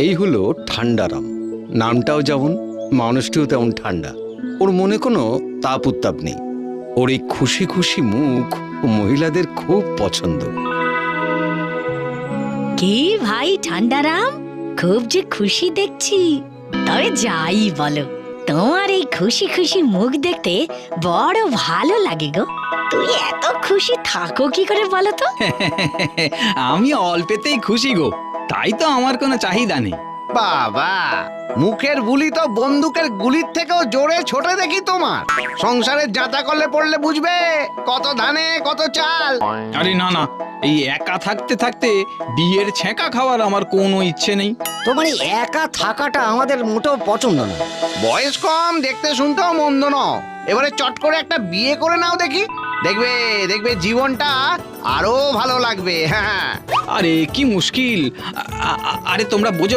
এই হলো ঠান্ডারাম। নামটাও যেমন, মানুষটিও তেমন ঠান্ডা। ওর মনে কোনো তাপ উত্তাপ নেই। ওর এই খুশি খুশি মুখ মহিলাদের খুব পছন্দ। কি ভাই ঠান্ডারাম, খুব যে খুশি দেখছি। তবে যাই বলো, তোমার এই খুশি খুশি মুখ দেখতে বড় ভালো লাগে গো। তুই এত খুশি থাকো কি করে বলো তো? আমি অল্পেতেই খুশি গো, তাই তো আমার কোনো চাহিদা নেই। বাবা, মুখের বুলি তো বন্দুকের গুলির থেকেও জোরে ছোটে দেখি তোমার। সংসারের যাতা করলে পড়লে বুঝবে কত ধানে কত চাল। আরে না না, এই একা থাকতে থাকতে বিয়ের ছেঁকা খাওয়ার আমার কোনো ইচ্ছে নেই। তোমার এই একা থাকাটা আমাদের মোটেও পছন্দ না। বয়স কম, দেখতে শুনতেও মন্দ নও। এবারে চট করে একটা বিয়ে করে নাও দেখি, দেখবে দেখবে জীবনটা আরো ভালো লাগবে। হ্যাঁ, আরে কি মুশকিল, আরে তোমরা বোঝো